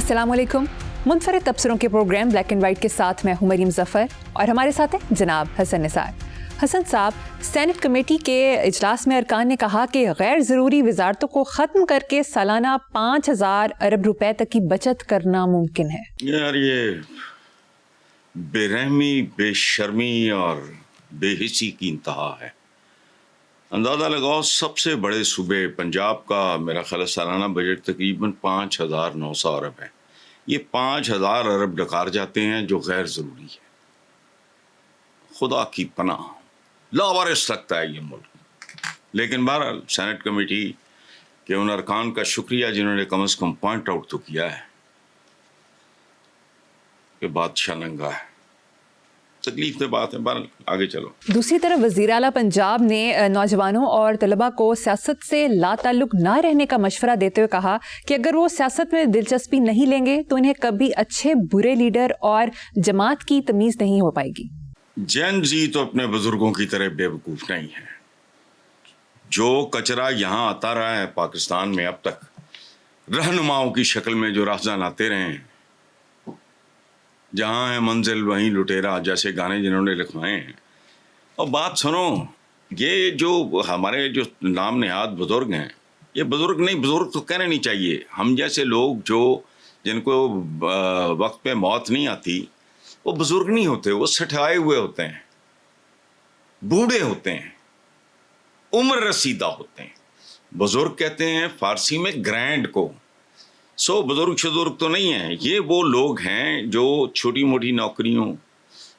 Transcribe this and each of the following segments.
अस्सलाम वालेकुम। मुनफरिद तबसरों के प्रोग्राम ब्लैक एंड वाइट के साथ मैं हूं मरीम ज़फ़र और हमारे साथ है जनाब हसन निसार। हसन साहब, सेनेट कमेटी के इजलास में अरकान ने कहा कि गैर ज़रूरी वजारतों को ख़त्म करके सालाना 5,000 अरब रुपए तक की बचत करना मुमकिन है। यार ये बेरहमी, बेशर्मी और बेहिसी की इंतहा है। अंदाज़ा लगाओ, सबसे बड़े सूबे पंजाब का मेरा ख्याल सालाना बजट तकरीबन 5,900 अरब है। ये 5,000 अरब डकार जाते हैं जो गैर ज़रूरी है। खुदा की पनाह, लावारिस लगता है ये मुल्क। लेकिन बहरहाल सेनेट कमेटी के उन अरकान का शुक्रिया जिन्होंने कम से कम पॉइंट आउट तो किया है कि बादशाह नंगा है। तकलीफ की बात है, बहरहाल आगे चलो। दूसरी तरफ वज़ीर आला पंजाब ने नौजवानों और तलबा को सियासत से लाताल्लुक ना रहने का मशवरा देते हुए कहा कि अगर वो सियासत में दिलचस्पी नहीं लेंगे तो इन्हें कभी अच्छे बुरे लीडर और जमात की तमीज़ नहीं हो पाएगी। जैन जी तो अपने बुजुर्गों की तरह बेवकूफ़ नहीं है। जो कचरा यहाँ आता रहा है पाकिस्तान में अब तक, रहनुमाओं की शक्ल में जो राहज़ान आते रहे हैं, जहाँ है मंजिल वहीं लुटेरा जैसे गाने जिन्होंने लिखवाए हैं। और बात सुनो, ये जो हमारे जो नाम नहाद बुजुर्ग हैं, ये बुजुर्ग नहीं, बुजुर्ग तो कहने नहीं चाहिए। हम जैसे लोग जो जिनको वक्त पे मौत नहीं आती, वो बुजुर्ग नहीं होते, वो सठाए हुए होते हैं, बूढ़े होते हैं, उम्र रसीदा होते हैं। बुजुर्ग कहते हैं फारसी में ग्रैंड को। सो बुजुर्ग शुजुर्ग तो नहीं है, ये वो लोग हैं जो छोटी मोटी नौकरियों,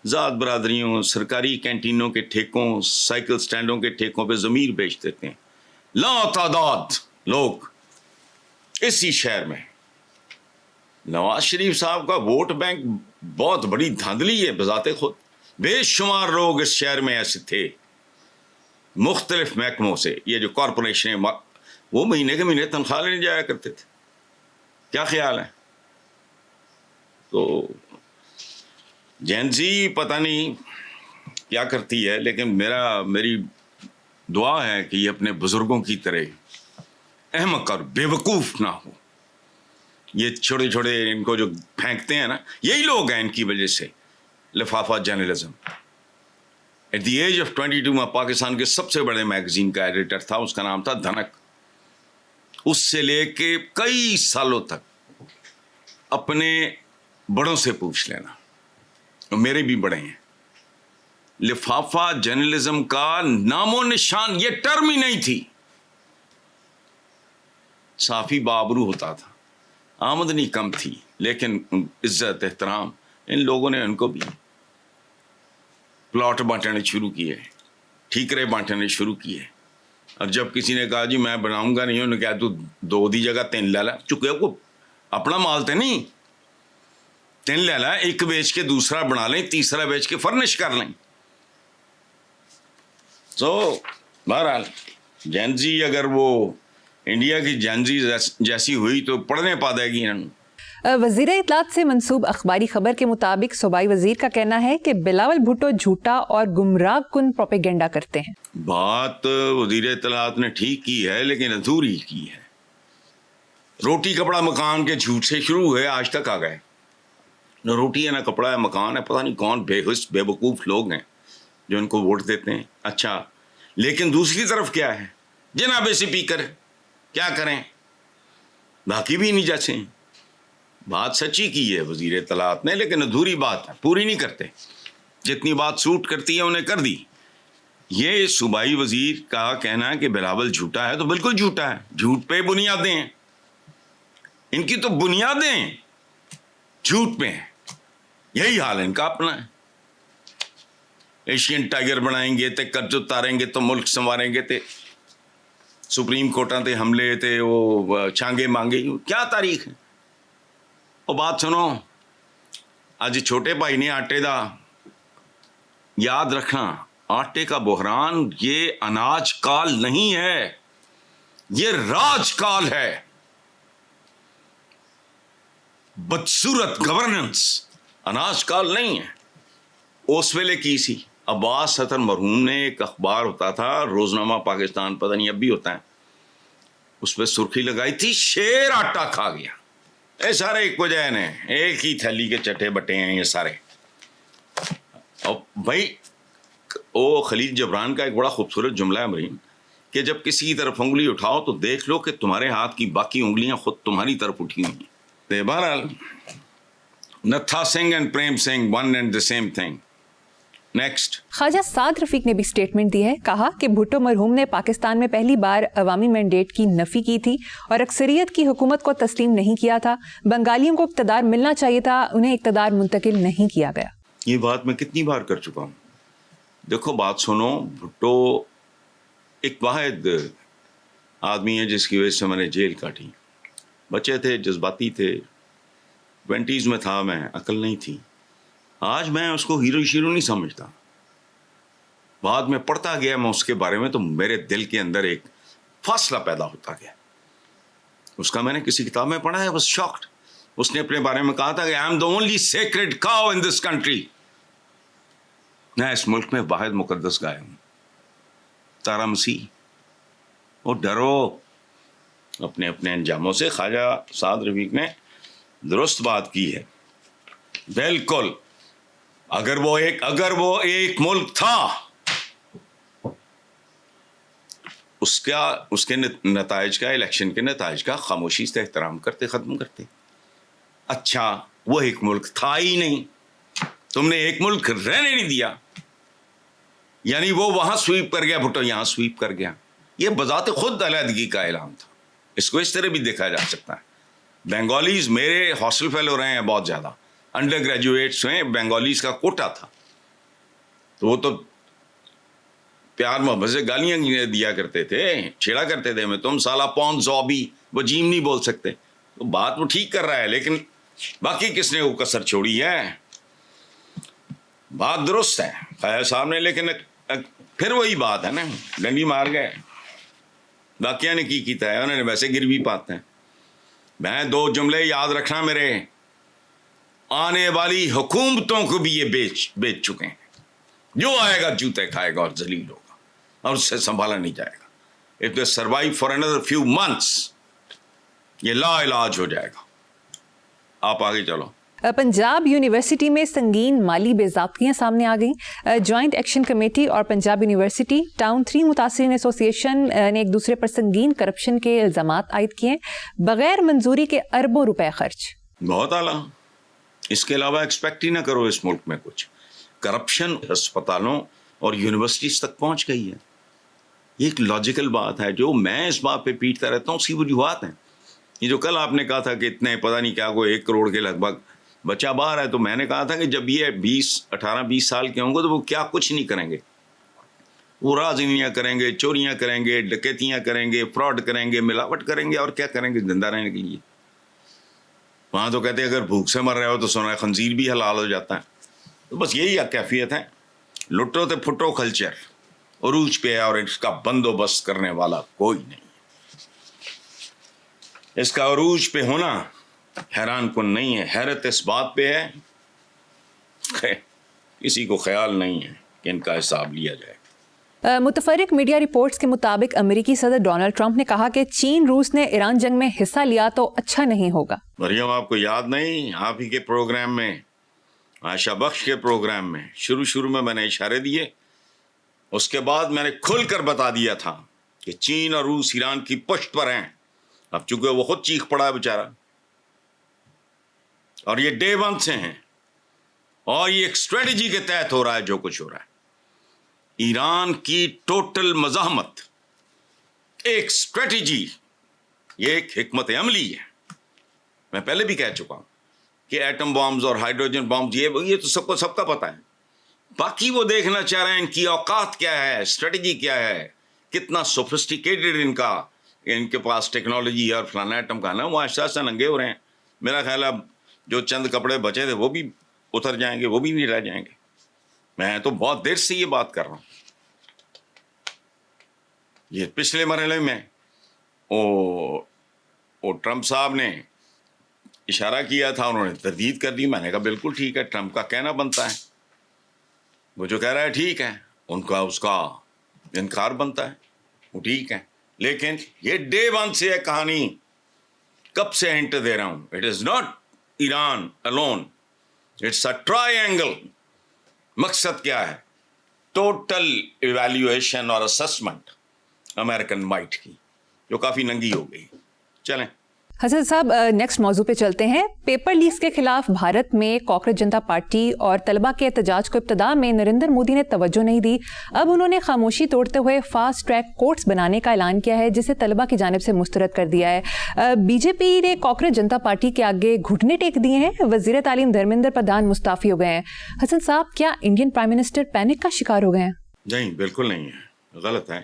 ज़ात बरादरियों, सरकारी कैंटीनों के ठेकों, साइकिल स्टैंडों के ठेकों पे ज़मीर बेच देते हैं। लातादाद लोग इसी शहर में। नवाज शरीफ साहब का वोट बैंक बहुत बड़ी धांधली है बजाते खुद। बेशुमार लोग इस शहर में ऐसे थे, मुख्तलिफ महकमों से, ये जो कॉरपोरेशन है, वो महीने के महीने तनख्वाह लेने जाया करते थे। क्या ख्याल है? तो जैन जी पता नहीं क्या करती है, लेकिन मेरी दुआ है कि ये अपने बुजुर्गों की तरह अहमक और बेवकूफ़ ना हो। ये छोटे छोटे इनको जो फेंकते हैं ना, यही लोग हैं इनकी वजह से लिफाफा journalism. At the age of 22 में पाकिस्तान के सबसे बड़े मैगजीन का एडिटर था, उसका नाम था धनक। उससे लेके कई सालों तक अपने बड़ों से पूछ लेना, और मेरे भी बड़े हैं, लिफाफा जर्नलिज्म का नामो निशान, ये टर्म ही नहीं थी। साफी बाबरू होता था, आमदनी कम थी, लेकिन इज्जत एहतराम, इन लोगों ने उनको भी प्लॉट बांटने शुरू किए, ठीकरे बांटने शुरू किए। और जब किसी ने कहा जी मैं बनाऊंगा नहीं, उन्होंने कहा तू दो दी जगह 3 ले ला। चुके को अपना माल तो नहीं, 3 ले ला, एक बेच के दूसरा बना लें, तीसरा बेच के फर्निश कर लें। तो बहरहाल जैन जी अगर वो इंडिया की जैन जी जैसी हुई तो पढ़ने पा देगी इन्होंने। वज़ीर इत्तलात से मंसूब अखबारी खबर के मुताबिक सूबाई वज़ीर का कहना है कि बिलावल भुट्टो झूठा और गुमराह कुन प्रोपेगेंडा करते हैं। बात वज़ीर इत्तलात ने ठीक की है, लेकिन अधूरी की है। रोटी कपड़ा मकान के झूठ से शुरू हुए, आज तक आ गए। न रोटी है, न कपड़ा है, मकान है। पता नहीं कौन बेहुस बेवकूफ़ लोग हैं जो इनको वोट देते हैं। अच्छा, लेकिन दूसरी तरफ क्या है, जनाब स्पीकर क्या करें, बाकी भी नहीं जैसे। बात सच्ची की है वज़ीर इत्तलात ने, लेकिन अधूरी बात है, पूरी नहीं करते। जितनी बात सूट करती है उन्हें कर दी। ये सूबाई वज़ीर का कहना है कि बिलावल झूठा है, तो बिल्कुल झूठा है। झूठ पे बुनियादें हैं, इनकी तो बुनियादें झूठ पे हैं। यही हाल इनका अपना है। एशियन टाइगर बनाएंगे ते, कर्ज उतारेंगे तो मुल्क संवारेंगे ते, सुप्रीम कोर्टां ते हमले ते वो छांगे मांगे, क्या तारीख है। और बात सुनो, आज छोटे भाई ने आटे का याद रखना, आटे का बहरान ये अनाज काल नहीं है, ये राज काल है। बदसूरत गवर्नेंस अनाज काल नहीं है। उस वेले की सी अब्बास सतर मरहूम ने एक अखबार होता था, रोजनामा पाकिस्तान, पता नहीं अब भी होता है, उस पर सुर्खी लगाई थी, शेर आटा खा गया। یہ سارے ایک وجہ نے ایک ہی تھیلی کے چٹے بٹے ہیں یہ سارے. اور بھائی وہ خلیل جبران کا ایک بڑا خوبصورت جملہ ہے مریم کہ جب کسی کی طرف انگلی اٹھاؤ تو دیکھ لو کہ تمہارے ہاتھ کی باقی انگلیاں خود تمہاری طرف اٹھی ہوئی ہیں. بہرحال Nattha Singh and Prem Singh one and the same thing. Next. Khawaja Saad Rafique نے بھی اسٹیٹمنٹ دی ہے. کہا کہ بھٹو مرحوم نے پاکستان میں پہلی بار عوامی مینڈیٹ کی نفی کی تھی اور اکثریت کی حکومت کو تسلیم نہیں کیا تھا. بنگالیوں کو اقتدار ملنا چاہیے تھا, انہیں اقتدار منتقل نہیں کیا گیا. یہ بات میں کتنی بار کر چکا ہوں. دیکھو بات سنو, بھٹو ایک واحد آدمی ہے جس کی وجہ سے میں نے جیل کاٹی. بچے تھے, جذباتی تھے, 20s میں تھا میں, عقل نہیں تھی. آج میں اس کو ہیرو شیرو نہیں سمجھتا. بعد میں پڑھتا گیا میں اس کے بارے میں تو میرے دل کے اندر ایک فاصلہ پیدا ہوتا گیا. اس کا میں نے کسی کتاب میں پڑھا ہے, بس شاکڈ. اس نے اپنے بارے میں کہا تھا کہ I am the only سیکریڈ cow in this country. میں اس ملک میں واحد مقدس گائے ہوں, تارا مسیح. وہ ڈرو اپنے اپنے انجاموں سے. خواجہ سعد رفیق نے درست بات کی ہے بالکل. اگر وہ ایک ملک تھا, اس کے نتائج کا, الیکشن کے نتائج کا خاموشی سے احترام کرتے, ختم کرتے. اچھا وہ ایک ملک تھا ہی نہیں, تم نے ایک ملک رہنے نہیں دیا, یعنی وہ وہاں سویپ کر گیا, بھٹو یہاں سویپ کر گیا. یہ بذات خود علیحدگی کا اعلان تھا. اس کو اس طرح بھی دیکھا جا سکتا ہے. بنگالیز میرے ہاسٹل فیلو رہے ہیں بہت زیادہ, انڈر گریجویٹس ہیں, بنگالیز کا کوٹا تھا, تو وہ تو پیار محبت سے گالیاں دیا کرتے تھے, چھیڑا کرتے تھے میں تم سالہ پون زوبی, وہ جیم نہیں بول سکتے. تو بات وہ ٹھیک کر رہا ہے, لیکن باقی کس نے وہ کسر چھوڑی ہے. بات درست ہے خیر صاحب نے, لیکن پھر وہی بات ہے نا, ڈنڈی مار گئے. باقیہ نے کی کیتا ہے, انہوں نے ویسے گر بھی پاتے ہیں. میں 2 جملے یاد رکھنا میرے, آنے والی حکومتوں کو بھی یہ بیچ چکے ہیں. جو آئے گا جوتے کھائے گا اور ذلیل ہوگا اور اس سے سنبھالا نہیں جائے گا. If they survive for another few months, یہ لا علاج ہو جائے گا. آپ آگے چلو. پنجاب یونیورسٹی میں سنگین مالی بے ضابطگیاں سامنے آ گئیں. جوائنٹ ایکشن کمیٹی اور پنجاب یونیورسٹی ٹاؤن 3 متاثرین ایسوسیشن نے ایک دوسرے پر سنگین کرپشن کے الزامات عائد کیے, بغیر منظوری کے اربوں روپے خرچ. بہت اعلیٰ. اس کے علاوہ ایکسپیکٹ ہی نہ کرو اس ملک میں کچھ. کرپشن ہسپتالوں اور یونیورسٹیز تک پہنچ گئی ہے. یہ ایک لاجیکل بات ہے. جو میں اس بات پہ پیٹتا رہتا ہوں, اسی وجوہات ہیں. یہ جو کل آپ نے کہا تھا کہ اتنے پتہ نہیں کیا کوئی 1 کروڑ کے لگ بھگ بچہ باہر ہے, تو میں نے کہا تھا کہ جب یہ 18-20 سال کے ہوں گے تو وہ کیا کچھ نہیں کریں گے. وہ رازنیاں کریں گے, چوریاں کریں گے, ڈکیتیاں کریں گے, فراڈ کریں گے, ملاوٹ کریں گے, اور کیا کریں گے زندہ رہنے کے لیے. وہاں تو کہتے ہیں اگر بھوک سے مر رہے ہو تو سونا خنزیر بھی حلال ہو جاتا ہے. تو بس یہی کیفیت ہے. لٹو تے پھٹو کلچر عروج پہ ہے, اور اس کا بندوبست کرنے والا کوئی نہیں. اس کا عروج پہ ہونا حیران کن نہیں ہے. حیرت اس بات پہ ہے کسی کو خیال نہیں ہے کہ ان کا حساب لیا جائے. متفرق میڈیا رپورٹس کے مطابق امریکی صدر ڈونلڈ ٹرمپ نے کہا کہ چین روس نے ایران جنگ میں حصہ لیا تو اچھا نہیں ہوگا. مریم آپ کو یاد نہیں, آپ ہی کے پروگرام میں, عائشہ بخش کے پروگرام میں شروع میں نے اشارے دیے. اس کے بعد میں نے کھل کر بتا دیا تھا کہ چین اور روس ایران کی پشت پر ہیں. اب چونکہ وہ خود چیخ پڑا ہے بیچارہ, اور یہ ڈے 1 سے ہیں, اور یہ ایک اسٹریٹجی کے تحت ہو رہا ہے جو کچھ ہو رہا ہے. ایران کی ٹوٹل مزاحمت ایک اسٹریٹجی, یہ ایک حکمت عملی ہے. میں پہلے بھی کہہ چکا ہوں کہ ایٹم بامز اور ہائیڈروجن بامز یہ تو سب کا پتہ ہے. باقی وہ دیکھنا چاہ رہے ہیں ان کی اوقات کیا ہے, اسٹریٹجی کیا ہے, کتنا سوفسٹیکیٹڈ ان کے پاس ٹیکنالوجی اور فلانا ایٹم کا نا. وہ آہستہ سے ننگے ہو رہے ہیں. میرا خیال ہے جو چند کپڑے بچے تھے وہ بھی اتر جائیں گے, وہ بھی نہیں رہ جائیں گے. میں تو بہت دیر سے یہ بات کر رہا ہوں. یہ پچھلے مرحلے میں وہ ٹرمپ صاحب نے اشارہ کیا تھا, انہوں نے تردید کر دی. میں نے کہا بالکل ٹھیک ہے, ٹرمپ کا کہنا بنتا ہے. وہ جو کہہ رہا ہے ٹھیک ہے, ان کا اس کا انکار بنتا ہے, وہ ٹھیک ہے. لیکن یہ ڈے 1 سے ہے کہانی. کب سے ہنٹ دے رہا ہوں, it is not Iran alone, it's a triangle. مقصد کیا ہے؟ ٹوٹل ایویلیویشن اور اسسمنٹ امریکن مائٹ کی, جو کافی ننگی ہو گئی. چلیں حسن صاحب, نیکسٹ موضوع پہ چلتے ہیں. پیپر لیکس کے خلاف بھارت میں کاکروچ جنتا پارٹی اور طلبہ کے احتجاج کو ابتدا میں نریندر مودی نے توجہ نہیں دی. اب انہوں نے خاموشی توڑتے ہوئے فاسٹ ٹریک کورٹس بنانے کا اعلان کیا ہے, جسے طلبہ کی جانب سے مسترد کر دیا ہے. بی جے پی نے کاکروچ جنتا پارٹی کے آگے گھٹنے ٹیک دیے ہیں. وزیر تعلیم دھرمیندر پردھان مستعفی ہو گئے ہیں. حسن صاحب, کیا انڈین پرائم منسٹر پینک کا شکار ہو گئے ہیں؟ نہیں, بالکل نہیں ہے, غلط ہے.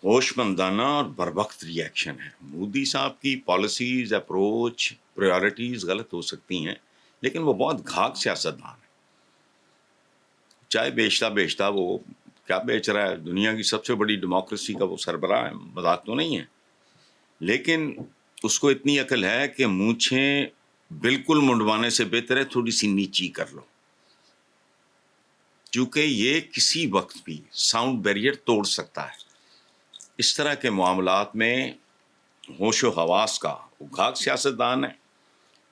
ہوش مندانہ اور بروقت ری ایکشن ہے. مودی صاحب کی پالیسیز, اپروچ, پریارٹیز غلط ہو سکتی ہیں, لیکن وہ بہت گھاگ سیاستدان ہے. چائے بیچتا وہ کیا بیچ رہا ہے؟ دنیا کی سب سے بڑی ڈیموکریسی کا وہ سربراہ ہے, مذاق تو نہیں ہے. لیکن اس کو اتنی عقل ہے کہ مونچھیں بالکل منڈوانے سے بہتر ہے تھوڑی سی نیچی کر لو, چونکہ یہ کسی وقت بھی ساؤنڈ بیریئر توڑ سکتا ہے. اس طرح کے معاملات میں ہوش و حواس کا, وہ گھاگ سیاستدان ہے.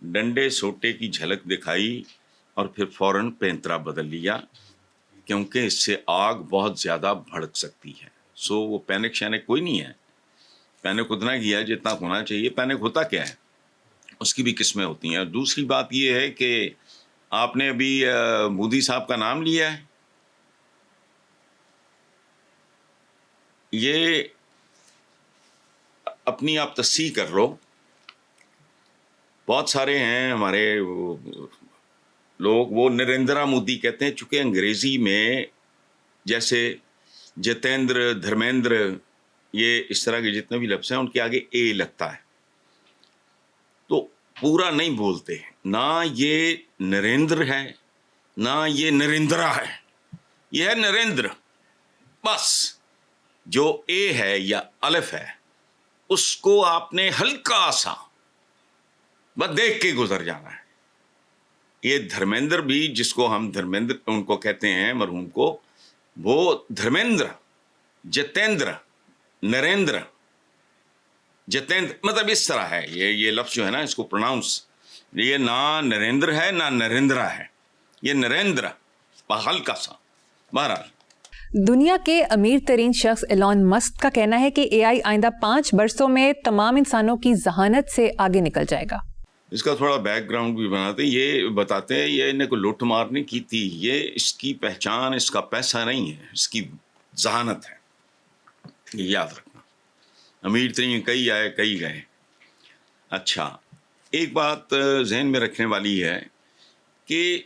ڈنڈے سوٹے کی جھلک دکھائی اور پھر فوراً پینترا بدل لیا, کیونکہ اس سے آگ بہت زیادہ بھڑک سکتی ہے. سو وہ پینک شینک کوئی نہیں ہے. پینک اتنا کیا جتنا ہونا چاہیے. پینک ہوتا کیا ہے, اس کی بھی قسمیں ہوتی ہیں. اور دوسری بات یہ ہے کہ آپ نے ابھی مودی صاحب کا نام لیا ہے, یہ اپنی آپ تصحیح کر لو. بہت سارے ہیں ہمارے لوگ, وہ نریندرا مودی کہتے ہیں, چونکہ انگریزی میں جیسے جتیندر, دھرمیندر, یہ اس طرح کے جتنے بھی لفظ ہیں ان کے آگے اے لگتا ہے, تو پورا نہیں بولتے. نہ یہ نریندر ہے نہ یہ نریندرا ہے, یہ ہے نریندر بس. جو اے ہے یا الف ہے اس کو آپ نے ہلکا سا بس دیکھ کے گزر جانا ہے. یہ دھرمیندر بھی, جس کو ہم دھرمیندر ان کو کہتے ہیں مرحوم کو, وہ دھرمیندر, جتیندر, نریندر, جتیندر, مطلب اس طرح ہے. یہ لفظ جو ہے نا, اس کو پروناؤنس, یہ نہ نریندر ہے نہ نریندرا ہے, یہ نریندر ہلکا سا. بہرحال دنیا کے امیر ترین شخص ایلون مسک کا کہنا ہے کہ اے آئی آئندہ 5 برسوں میں تمام انسانوں کی ذہانت سے آگے نکل جائے گا. اس کا تھوڑا بیک گراؤنڈ بھی بناتے ہیں. یہ بتاتے ہیں یہ انہیں کو لوٹ مار نہیں کی تھی, یہ اس کی پہچان اس کا پیسہ نہیں ہے, اس کی ذہانت ہے. یہ یاد رکھنا. امیر ترین کئی آئے کئی گئے. اچھا, ایک بات ذہن میں رکھنے والی ہے کہ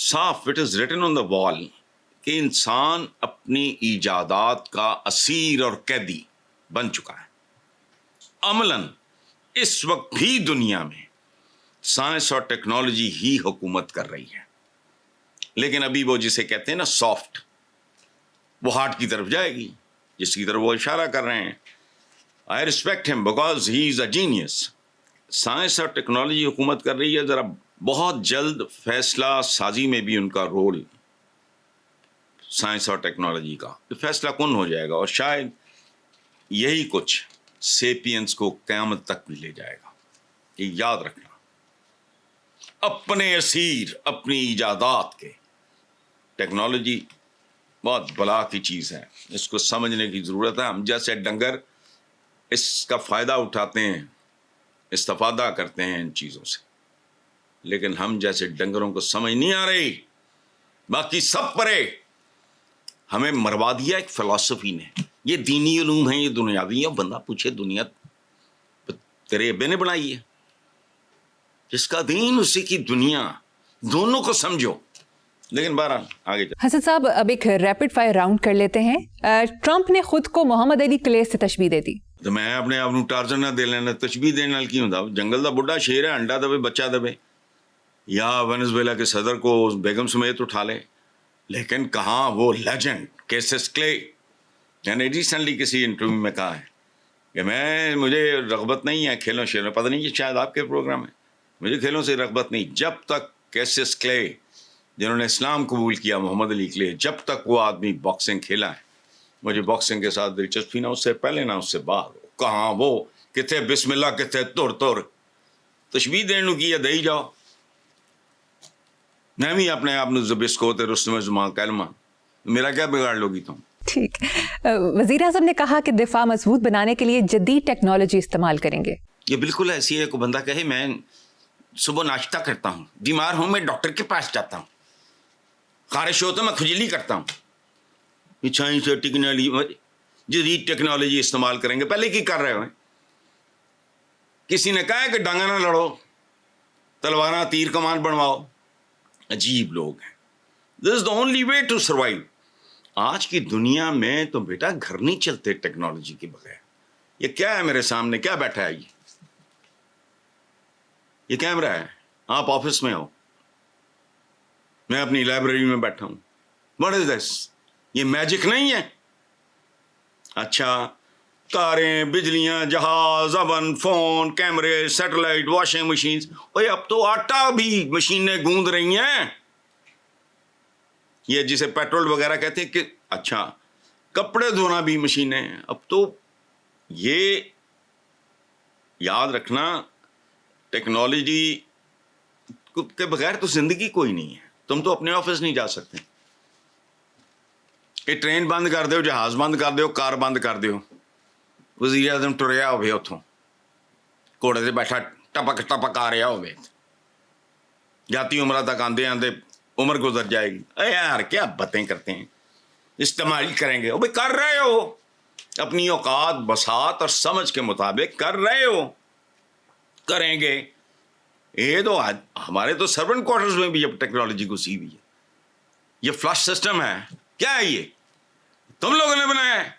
صاف, اٹ از ریٹن آن دا وال, کہ انسان اپنی ایجادات کا اسیر اور قیدی بن چکا ہے. عملاً اس وقت بھی دنیا میں سائنس اور ٹیکنالوجی ہی حکومت کر رہی ہے, لیکن ابھی وہ جسے کہتے ہیں نا سافٹ, وہ ہارڈ کی طرف جائے گی, جس کی طرف وہ اشارہ کر رہے ہیں. آئی ریسپیکٹ ہم because he is a genius. Science اور ٹیکنالوجی حکومت کر رہی ہے. ذرا بہت جلد فیصلہ سازی میں بھی ان کا رول, سائنس اور ٹیکنالوجی کا فیصلہ کن ہو جائے گا, اور شاید یہی کچھ سیپینس کو قیامت تک بھی لے جائے گا. یہ یاد رکھنا. اپنے اسیر, اپنی ایجادات کے. ٹیکنالوجی بہت بلا کی چیز ہے, اس کو سمجھنے کی ضرورت ہے. ہم جیسے ڈنگر اس کا فائدہ اٹھاتے ہیں, استفادہ کرتے ہیں ان چیزوں سے, لیکن ہم جیسے ڈنگروں کو سمجھ نہیں آ رہی. باقی سب پرے ہمیں مروا دیا ایک فلسفی نے. یہ دینی علوم ہیں, یہ دنیاوی ہیں. بندہ پوچھے دنیا تیرے ابے نے بنائی ہے, جس کا دین اسی کی دنیا, دونوں کو سمجھو. لیکن بہرحال آگے چل. حسن صاحب, اب ایک ریپڈ فائر راؤنڈ کر لیتے ہیں. ٹرمپ نے خود کو محمد علی کلے سے تشبیہ دے دی. تو میں اپنے آپ کو ٹارزن نہ دے لینا, تشبیہ دینے نال کی ہوندا. جنگل دا بڈھا شیر ہے, انڈا دبے بچہ دبے, یا وینزویلا کے صدر کو بیگم سمیت اٹھا لے. لیکن کہاں وہ لیجنڈ کیسس کلے, میں نے ریسنٹلی کسی انٹرویو میں کہا ہے کہ مجھے رغبت نہیں ہے کھیلوں شیروں, پتہ نہیں یہ شاید آپ کے پروگرام ہے, مجھے کھیلوں سے رغبت نہیں. جب تک کیسس کلے, جنہوں نے اسلام قبول کیا, محمد علی کلے, جب تک وہ آدمی باکسنگ کھیلا ہے, مجھے باکسنگ کے ساتھ دلچسپی نہ اس سے پہلے نہ اس سے بعد. کہاں وہ किथे बिस्मिल्लाह किथे तुर तुर तशबीह देने नूं की है दई जाओ मैं भी अपने आप नूं ज़बिस्को ते रुस्तम ज़ुमा कलमा मेरा क्या बिगाड़ लोगी तुम। ठीक। वज़ीर आज़म ने कहा कि दिफा मजबूत बनाने के लिए जदीद टेक्नोलॉजी इस्तेमाल करेंगे। ये बिल्कुल ऐसी है, कोई बंदा कहे मैं सुबह नाश्ता करता हूँ, बीमार हूँ मैं डॉक्टर के पास जाता हूँ, खारिश हो तो मैं खुजली करता हूँ, साइंस और टेक्नोलॉजी जदीद टेक्नोलॉजी इस्तेमाल करेंगे। पहले की कर रहे हो? किसी ने कहा है कि डांगा ना लड़ो, तलवारा तीर कमान बनवाओ। अजीब लोग हैं। This is the only way to survive. आज की दुनिया में तो बेटा घर नहीं चलते टेक्नोलॉजी के बगैर। ये क्या है मेरे सामने, क्या बैठा है ये कैमरा है, आप ऑफिस में हो, मैं अपनी लाइब्रेरी में बैठा हूं। What is this? ये मैजिक नहीं है। अच्छा, कारें, बिजलियां, जहाज, अवन, फोन, कैमरे, सैटेलाइट, वॉशिंग मशीन, ओए अब तो आटा भी मशीनें गूंद रही हैं। ये जिसे पेट्रोल वगैरह कहते हैं कि अच्छा, कपड़े धोना भी मशीनें। अब तो ये याद रखना, टेक्नोलॉजी के बगैर तो जिंदगी कोई नहीं है। तुम तो अपने ऑफिस नहीं जा सकते कि ट्रेन बंद कर दो, जहाज बंद कर दो, कार बंद कर दो, वज़ीर आज़म टुरिया होवे उथों घोड़े से बैठा टपक टपक आ रहा होवे, जाती उम्र तक आंदे आंदे उम्र गुजर जाएगी। अरे यार क्या बातें करते हैं, इस्तेमाल करेंगे। भाई कर रहे हो, अपनी औकात बसात और समझ के मुताबिक कर रहे हो, करेंगे। ये तो हमारे तो सर्वेंट क्वार्टर्स में भी अब टेक्नोलॉजी घुसी हुई है। ये फ्लश सिस्टम है, क्या है ये? तुम लोगों ने बनाया है।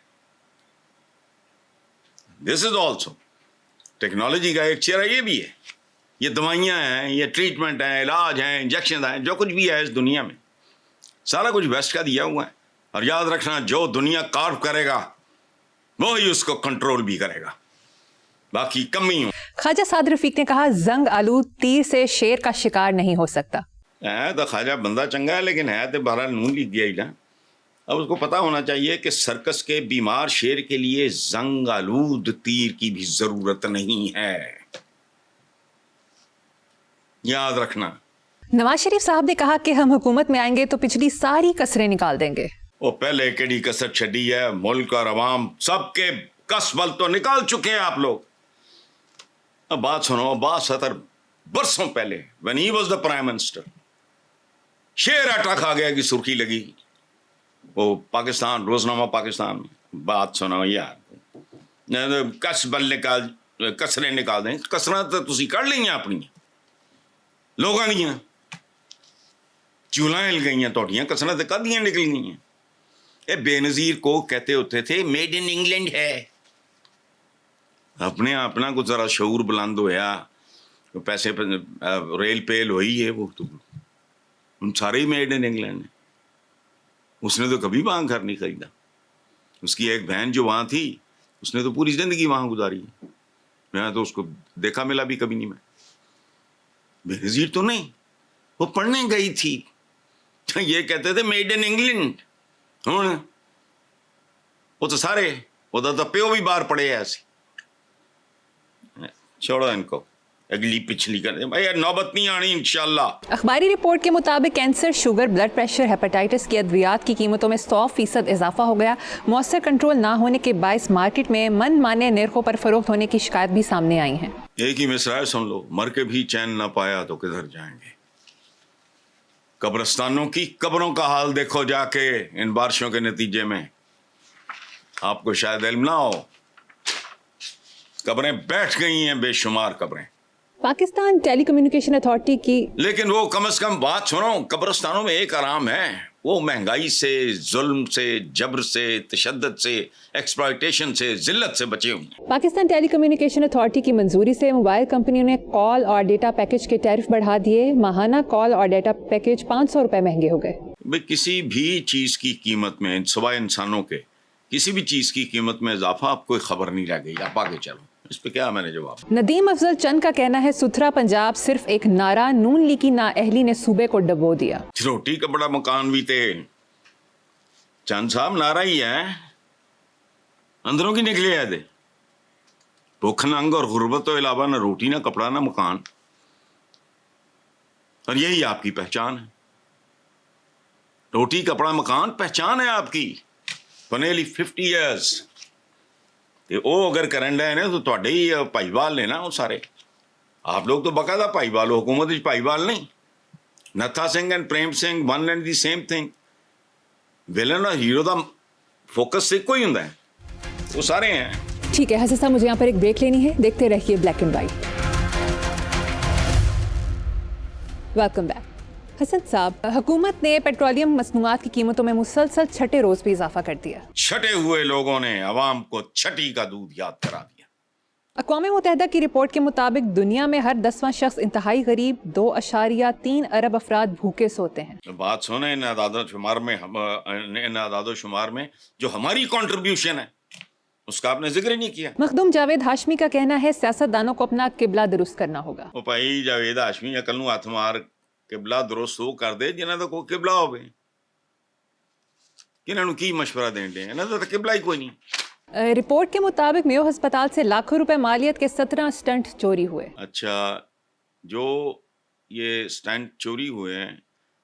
दिस इज ऑल्सो टेक्नोलॉजी का एक चेहरा। ये भी है, ये दवाइयाँ हैं, ये ट्रीटमेंट हैं, इलाज हैं, इंजेक्शन हैं, जो कुछ भी है इस दुनिया में सारा कुछ वेस्ट का दिया हुआ है। और याद रखना, जो दुनिया कार्व करेगा वो ही उसको कंट्रोल भी करेगा, बाकी कमी हो। ख्वाजा साद रफीक ने कहा, जंग आलू तीर से शेर का शिकार नहीं हो सकता। है तो ख्वाजा बंदा चंगा है, लेकिन है तो बहरहाल नून लिख गया ही ना। अब उसको पता होना चाहिए कि सर्कस के बीमार शेर के लिए जंग आलूद तीर की भी जरूरत नहीं है, याद रखना। नवाज शरीफ साहब ने कहा कि हम हुकूमत में आएंगे तो पिछली सारी कसरें निकाल देंगे। वो पहले केड़ी कसर छड़ी है, मुल्क और अवाम सबके कसबल तो निकाल चुके हैं आप लोग। अब बात सुनो, अब्बास सत्तर बरसों पहले when he was the prime minister, शेर अटैक आ गया की सुर्खी लगी वो पाकिस्तान, रोजनामा पाकिस्तान में। बात सुनो यार, कसबल निकाल, कसरें निकाल दें। कसरां तो तुसी कर ली अपनी लोगों दियां, चूल्हां हिल गई, तुहाडियां कसरां तो कदियां निकल गई। ये बेनज़ीर को कहते होते थे मेड इन इंग्लैंड है। अपने अपना कुछ जरा शऊर बुलंद होया, पैसे रेल पेल हुई है, वो तो उन सारे ही मेड इन इंग्लैंड है। उसने तो कभी वहाँ घर नहीं खरीदा। उसकी एक बहन जो वहाँ थी, उसने तो पूरी जिंदगी वहाँ गुजारी। मैं तो उसको देखा मिला भी कभी नहीं। मैं बेनज़ीर तो नहीं, वो पढ़ने गई थी, ये कहते थे मेड इन इंग्लैंड। हूँ वो तो सारे उधर तो प्यो भी बाहर पड़े ऐसे। छोड़ो इनको, अगली पिछली कर भाई, नौबत नहीं आनी इंशाल्लाह। अखबारी रिपोर्ट के मुताबिक cancer, sugar, blood pressure, hepatitis की अद्वियात की कीमतों में 100% इजाफा हो गया। मौसर कंट्रोल ना होने के बायस मार्केट में मन माने निर्खों पर फरोख्त होने की शिकायत भी सामने आई हैं। एक ही मिसरा सुन लो, मर के भी चैन ना पाया तो किधर जाएंगे। कब्रिस्तानों की कब्रों का हाल देखो जाके इन बारिशों के नतीजे में, आपको शायद इल्म ना हो, कब्रें बैठ गई हैं, बेशुमार कब्रें। पाकिस्तान टेली कम्युनिकेशन अथॉरिटी की, लेकिन वो कम से कम बात सुनो, कब्रिस्तानों में एक आराम है, वो महंगाई से, जुल्म से, जबर से, तशद्दुद से, एक्सप्लॉयटेशन से, जिल्लत से बचे हुए। पाकिस्तान टेली कम्युनिकेशन अथॉरिटी की मंजूरी से मोबाइल कंपनियों ने कॉल और डेटा पैकेज के टैरिफ बढ़ा दिए। माहाना कॉल और डेटा पैकेज 500 रुपए महंगे हो गए। भाई किसी भी चीज़ की कीमत में, सिवाय इंसानों के, किसी भी चीज़ की कीमत में इजाफा आप कोई खबर नहीं रह गई। आप आगे चलो, इस पे क्या मैंने जवाब। नदीम अफजल चंद का कहना है, सुथरा पंजाब सिर्फ एक नारा, नून लीग की नाअहली ने सूबे को डबो दिया। रोटी का बड़ा मकान भी थे, चंद साहब नारा ही है, अंदरों की निकले है दे। भुख नंग और गुर्बत के अलावा ना रोटी ना कपड़ा ना मकान, और यही आपकी पहचान है। रोटी कपड़ा मकान पहचान है आपकी। for nearly 50 years ਤੇ ਉਹ अगर करन डे ने तो ਤੁਹਾਡੇ ਹੀ ਭਾਈਵਾਲ ਨੇ ਨਾ ਉਹ ਸਾਰੇ। आप लोग तो बकायदा ਭਾਈਵਾਲ ਹੋ, हुकूमत ਵਿੱਚ ਭਾਈਵਾਲ नहीं। नत्था Singh and Prem Singh one and the same thing. Villain और हीरो का फोकस ਇੱਕੋ ਹੀ ਹੁੰਦਾ है, वो सारे हैं। ठीक है हसन साहब, मुझे यहाँ पर एक ब्रेक लेनी है, देखते रहिए black and white. Welcome back. Hasan साहब, हुकूमत ने पेट्रोलियम मसनूआत की कीमतों में मुसलसल छठे रोज भी इजाफा कर दिया। छठे हुए लोगों ने अवाम को छठी का दूध याद करा दिया। अक़वाम मुत्तहिदा की रिपोर्ट के मुताबिक दुनिया में हर 10वां शख्स इंतहाई गरीब 2.3 अरब अफराद भूखे सोते हैं। बात सुने, इन आदादो शुमार में जो हमारी कंट्रीब्यूशन है उसका आपने जिक्र ही नहीं किया। मखदूम जावेद हाशमी का कहना है सियासतदानों को अपना किबला दुरुस्त करना होगा। ਉਹ ਭਾਈ ਜਾਵੇਦ ਹਾਸ਼ਮੀ ਅਕਲ ਨੂੰ ਹੱਥ ਮਾਰ ਕਿਬਲਾ ਦੁਰਸਤ ਉਹ ਕਰਦੇ ਜਿਨ੍ਹਾਂ ਦਾ ਕੋਈ ਕਿਬਲਾ ਹੋਵੇ। ਕਿਹਨਾਂ ਨੂੰ ਕੀ ਮਸ਼ਵਰਾ ਦੇਣ ਦੇ, ਇਹਨਾਂ ਦਾ ਤਾਂ ਕਿਬਲਾ ਹੀ ਕੋਈ ਨਹੀਂ। रिपोर्ट के मुताबिक मेयो अस्पताल से लाखों रुपए मालियत के 17 स्टंट चोरी हुए। अच्छा, जो ये स्टंट चोरी हुए हैं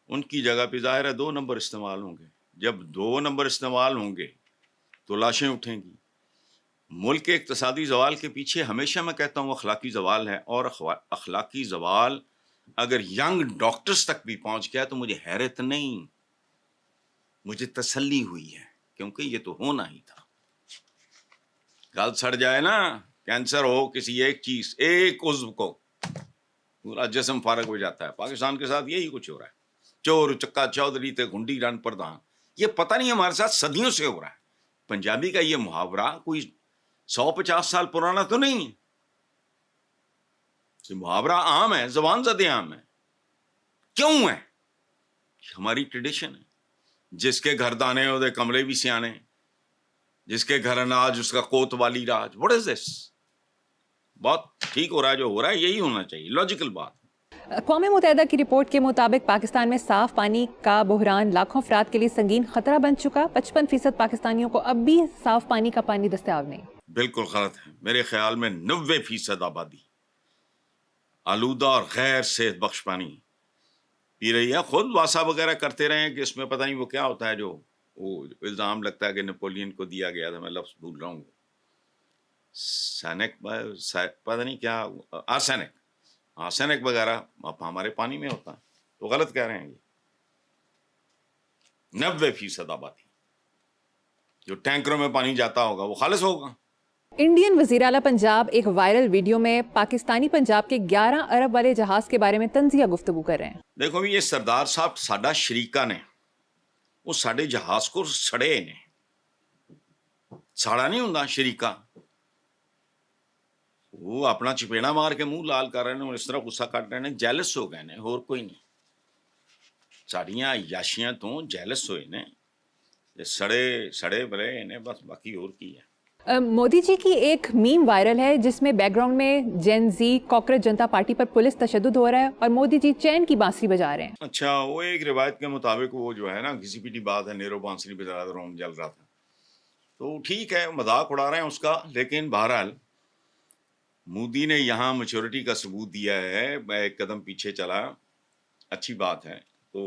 उनकी जगह पे ज़ाहिर है 2 नंबर इस्तेमाल होंगे। जब 2 नंबर इस्तेमाल होंगे तो लाशें उठेंगी। मुल्क के इक़्तिसादी ज़वाल के पीछे हमेशा मैं कहता हूँ अखलाकी ज़वाल है, और अखलाकी ज़वाल अगर यंग डॉक्टर्स तक भी पहुँच गया तो मुझे हैरत नहीं, मुझे तसल्ली हुई है, क्योंकि ये तो होना ही था। गल सड़ जाए ना, कैंसर हो किसी एक चीज़, एक उज़्व को, पूरा जिस्म फारग हो जाता है। पाकिस्तान के साथ यही कुछ हो रहा है। चोर चक्का चौधरी ते घुंडी रन प्रधान, ये पता नहीं हमारे साथ सदियों से हो रहा है। पंजाबी का ये मुहावरा कोई 150 साल पुराना तो नहीं है, ये मुहावरा आम है, ज़बान ज़दे आम है। क्यों है? हमारी ट्रेडिशन है। जिसके घर दाने ओदे कमरे भी सियाने, जिसके घर अनाज उसका कोतवाली राज। What is this? बहुत ठीक हो रहा है जो हो रहा है, यही होना चाहिए, लॉजिकल बात। अक़वाम मुत्तहिदा की रिपोर्ट के मुताबिक पाकिस्तान में साफ पानी का बहरान लाखों अफराद के लिए संगीन खतरा बन चुका। 55% पाकिस्तानियों को अब भी साफ पानी का पानी दस्तयाब नहीं। बिल्कुल गलत है। मेरे ख्याल में 90% आबादी आलूदा और गैर सेहत बख्श पानी पी रही है। खुद वासा वगैरह करते रहे कि इसमें पता नहीं वो क्या होता है, जो वो इल्ज़ाम लगता है कि नेपोलियन को दिया गया था, मैं लफ्ज़ भूल रहा हूँ, सैनिक पता नहीं क्या, आर्सेनिक वगैरह हमारे पानी में होता है। तो गलत कह रहे हैं ये। 90% आबादी जो टैंकरों में पानी जाता होगा वो खालिस होगा। इंडियन वज़ीर आला पंजाब एक वायरल वीडियो में पाकिस्तानी पंजाब के 11 अरब वाले जहाज के बारे में तंज़िया गुफ्तगू कर रहे हैं। देखो भी, ये सरदार साहब साडा शरीका ने वो साडे जहाज को सड़े ने, साड़ा नहीं हुंदा शरीका, वो अपना चपेड़ा मार के मुंह लाल कर रहे हैं और इस तरह गुस्सा कट रहे हैं, जैलस हो गए ने, होर कोई नहीं। साड़ियां याशियां तो जैलस होए ने, सड़े बड़े ने, बस बाकी और की है। मोदी जी की एक मीम वायरल है जिसमें बैकग्राउंड में जेन जी कॉकरोच जनता पार्टी पर पुलिस तशद्दुद हो रहा है और मोदी जी चैन की बांसुरी बजा रहे हैं। अच्छा, वो एक रिवायत के मुताबिक वो जो है ना, किसी पीटी बात है, नेरो बांसुरी बजा रहा था, रोम जल रहा था, तो ठीक है, मजाक उड़ा रहे हैं उसका। लेकिन बहरहाल मोदी ने यहाँ मैच्योरिटी का सबूत दिया है, एक कदम पीछे चला, अच्छी बात है, तो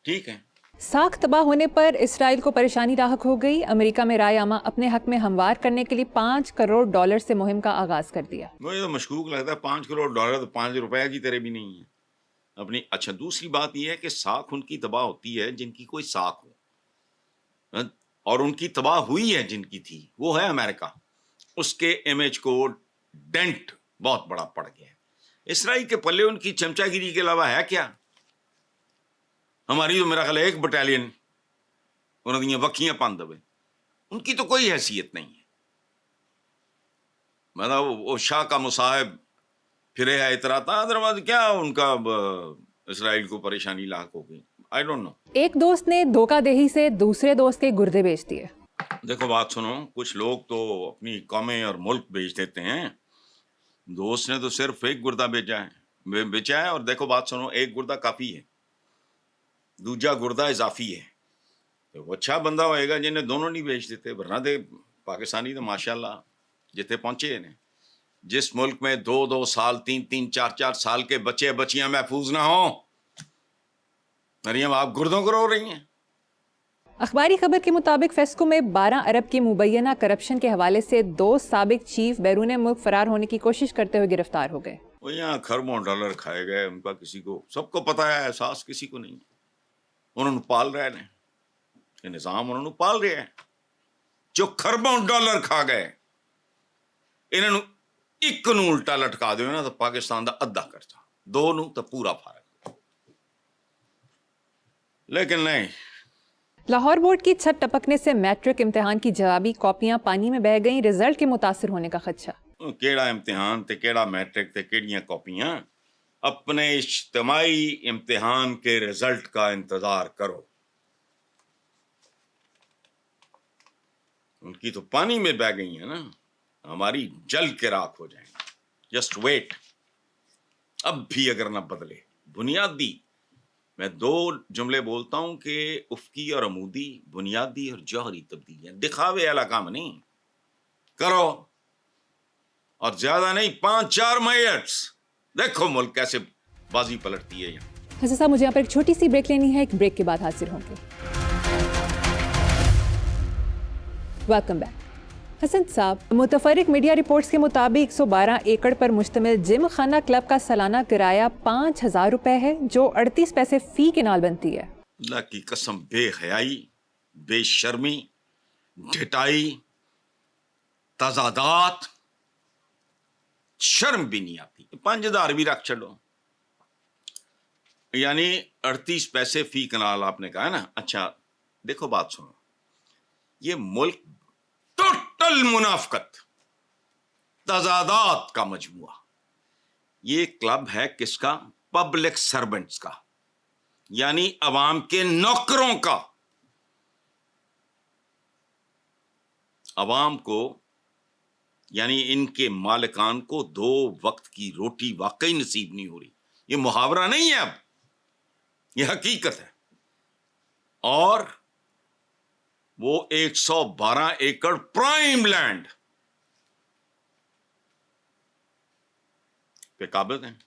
ठीक है। साख तबाह होने पर इसराइल को परेशानी लाहक हो गई। अमेरिका में राय आमा अपने हक में हमवार करने के लिए $5 करोड़ से मुहिम का आगाज कर दिया। मुझे तो मशकूक लगता है, $5 करोड़ तो 5 रुपए की तरह भी नहीं है अपनी। अच्छा, दूसरी बात यह है कि साख उनकी तबाह होती है जिनकी कोई साख हो, और उनकी तबाह हुई है जिनकी थी, वो है अमेरिका। उसके इमेज को डेंट बहुत बड़ा पड़ गया है। इसराइल के पल्ले उनकी चमचागिरी के अलावा है क्या? हमारी तो मेरा ख्याल 1 बटालियन उन्होंने वक्खियां पान दबे, उनकी तो कोई हैसियत नहीं है। मतलब वो शाह का मुसाहिब फिरे है इतराता, अदरवाइज क्या उनका इसराइल को परेशानी लाक हो गई, आई डोंट नो। एक दोस्त ने धोखाधड़ी से दूसरे दोस्त के गुर्दे बेच दिए। देखो बात सुनो, कुछ लोग तो अपनी कौमें और मुल्क बेच देते हैं। दोस्त ने तो सिर्फ एक गुर्दा बेचा है, और देखो बात सुनो, एक गुर्दा काफ़ी है, दूजा गुर्दा इजाफी है। तो वो अच्छा बंदा होएगा जिन्हें दोनों नहीं बेच देते, वरना दे पाकिस्तानी तो माशाल्लाह जिथे पहुंचे ने, जिस मुल्क में 2-2 साल 3-3 4-4 साल के बच्चे बच्चियां महफूज ना हो, मरियम आप गुर्दों को रो रही हैं। अखबारी खबर के मुताबिक फेस्को में 12 अरब की मुबैना करप्शन के हवाले से 2 साबिक चीफ बैरून मुल्क फरार होने की कोशिश करते हुए गिरफ्तार हो गए। वो यहाँ खरबों डॉलर खाए गए, उनका किसी को, सबको पता है, एहसास किसी को नहीं है। उन्होंने पाल रहे ने, ये निज़ाम उन्होंने पाल रहे हैं। जो खरबों डॉलर खा गए, इन्होंने एक नूं उल्टा लटका दो ना तो पाकिस्तान दा अद्धा खर्चा, 2 नूं तो पूरा फर्क। लेकिन नहीं, लाहौर बोर्ड की छत टपकने से मैट्रिक इम्तिहान की जवाबी कॉपियां पानी में बह गईं, रिजल्ट के मुतासर होने का खदशा। केड़ा इम्तिहान ते केड़ा मैट्रिक ते केड़ियां कॉपियां, अपने इज्तिमाई इम्तिहान के रिजल्ट का इंतजार करो। उनकी तो पानी में बह गई है ना, हमारी जल के राख हो जाएंगे। जस्ट वेट, अब भी अगर ना बदले बुनियादी, मैं 2 जुमले बोलता हूं कि उफ़की और अमूदी, बुनियादी और जौहरी तब्दीलियां, दिखावे वाला काम नहीं करो, और ज्यादा नहीं, 5-4 मिनट्स देखो मुल्क कैसे बाजी पलटती है। यहाँ हसन साहब, मुझे यहाँ पर एक छोटी सी ब्रेक लेनी है, एक ब्रेक के बाद हाजिर होंगे। Welcome back. हसन साहब, मुतफरिक मीडिया रिपोर्ट्स के मुताबिक 112 एकड़ पर मुश्तमिल जिम खाना क्लब का सालाना किराया 5,000 रुपए है, जो 38 पैसे फी के नाल बनती है। अल्लाह की कसम, बेहयाई, बेशर्मी, ढिटाई, तजादात, शर्म भी नहीं आती। 5,000 भी रख चलो, यानी 38 पैसे फी कनाल आपने कहा है ना। अच्छा देखो, बात सुनो, ये मुल्क टोटल मुनाफकत, तजादात का मजमुआ। ये क्लब है किसका? पब्लिक सर्वेंट्स का, यानी अवाम के नौकरों का। अवाम को, यानी इनके मालिकान को 2 वक्त की रोटी वाकई नसीब नहीं हो रही। ये मुहावरा नहीं है, अब ये हकीकत है। और वो 112 एकड़ प्राइम लैंड पे काबिज हैं।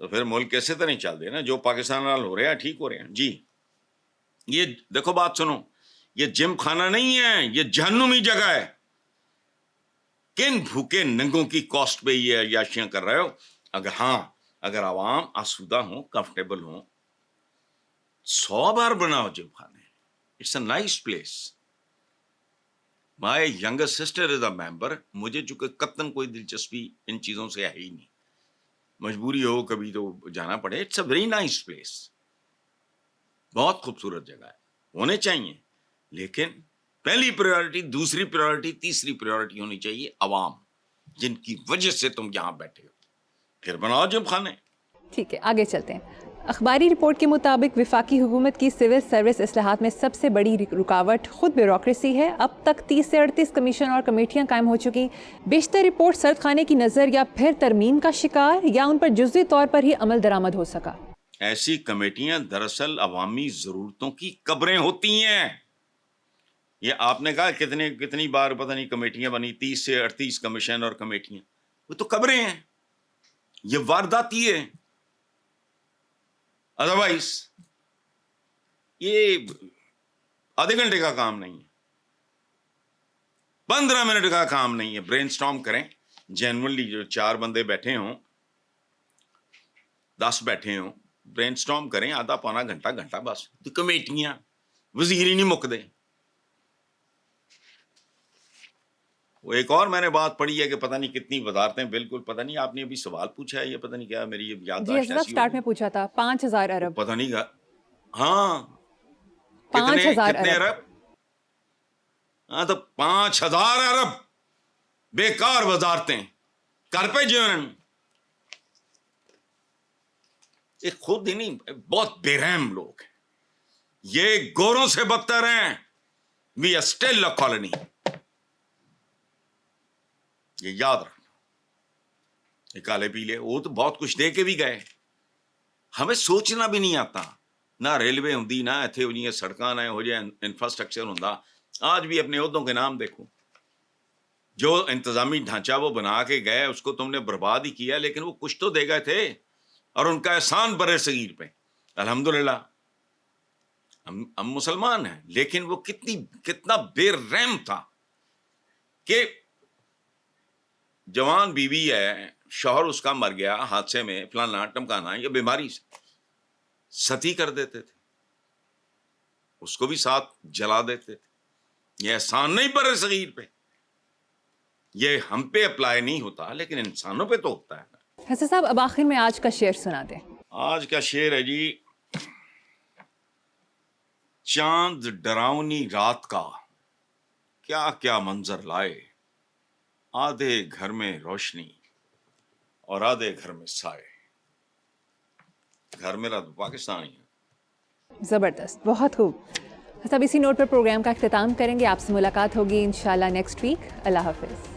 तो फिर मुल्क कैसे तो नहीं चलते ना, जो पाकिस्तान नाल हो रहे हैं ठीक हो रहे हैं जी। ये देखो, बात सुनो, ये जिम खाना नहीं है, ये जहन्नुमी जगह है। किन भूखे नंगों की कॉस्ट पे ये अयाशियां कर रहे हो? अगर आवाम आसूदा हो, कंफर्टेबल हो, 100 बार बनाओ जिम खाने। It's a nice place. My younger sister is a member. मुझे चूंकि कतन कोई दिलचस्पी इन चीजों से है ही नहीं, मजबूरी हो कभी तो जाना पड़े। It's a very nice place, बहुत खूबसूरत जगह है, होने चाहिए। लेकिन पहली प्रायोरिटी, दूसरी प्रायोरिटी, तीसरी प्रायोरिटी होनी चाहिए अवाम, जिनकी वजह से तुम यहां बैठे हो। फिर बनाओ जिम खाने। ठीक है, आगे चलते हैं। अखबारी रिपोर्ट के मुताबिक वफाकी हुकूमत की सिविल सर्विस इस्लाहात में सबसे बड़ी रुकावट खुद ब्यूरोक्रेसी है। अब तक 30 से 38 कमीशन और कमेटियां कायम हो चुकी। बेशतर रिपोर्ट सर्द खाने की नज़र या फिर तरमीम का शिकार, या उन पर जुज़वी तौर पर ही अमल दरामद हो सका। ऐसी कमेटियां दरअसल अवामी ज़रूरतों की कब्रें होती हैं। ये आपने कहा कितनी बार पता नहीं कमेटियां बनी, 30 से 38 कमीशन और कमेटियां, वो तो कब्रें हैं, ये वारदाती है। अदरवाइज ये आधे घंटे का काम नहीं है, 15 मिनट का काम नहीं है। ब्रेनस्टॉर्म करें जेन्युइनली, जो 4 बंदे बैठे हों, 10 बैठे हों, ब्रेनस्टॉर्म करें आधा पौना घंटा बस। तो कमेटियां, वजीर ही नहीं मुकदे। वो एक और मैंने बात पढ़ी है कि पता नहीं कितनी वजारतें, बिल्कुल पता नहीं, आपने अभी सवाल पूछा है, ये पता नहीं क्या, मेरी याददाश्त ऐसी स्टार्ट में पूछा था 5,000 अरब, पता नहीं का, हाँ 5,000 कितने अरब? हाँ तो 5,000 अरब बेकार वजारतें कर पे जीवन। ये खुद ही नहीं, बहुत बेरहम लोग हैं ये, गोरों से बदतर हैं। We are still a colony, ये याद रखना। ये काले पीले वो तो बहुत कुछ दे के भी गए, हमें सोचना भी नहीं आता। ना रेलवे होंगी, ना इत्थे हो जियां सड़कां, ना हो जाए इंफ्रास्ट्रक्चर होंदा। आज भी अपने उहदों के नाम देखो, جو انتظامی ڈھانچہ وہ بنا کے گئے اس کو تم نے برباد ہی کیا, لیکن وہ کچھ تو دے گئے تھے, اور ان کا احسان بر صغیر پہ الحمدللہ ہم مسلمان ہیں. لیکن وہ کتنا بے رحم تھا کہ جوان بیوی ہے, شوہر اس کا مر گیا حادثے میں, فلانا ٹمکانا یا بیماری سے, ستی کر دیتے تھے, اس کو بھی ساتھ جلا دیتے تھے. یہ احسان نہیں بر صغیر پہ, یہ ہم پہ اپلائی نہیں ہوتا لیکن انسانوں پہ تو ہوتا ہے. حسن صاحب اب آخر میں آج کا شعر سنا دیں. آج کا شعر ہے جی, چاند ڈراؤنی رات کا کیا کیا منظر لائے, آدھے گھر میں روشنی اور آدھے گھر میں سائے. گھر میرا تو پاکستان ہی ہے. زبردست, بہت خوب. اب اسی نوٹ پر پروگرام کا اختتام کریں گے. آپ سے ملاقات ہوگی انشاءاللہ نیکسٹ ویک. اللہ حافظ.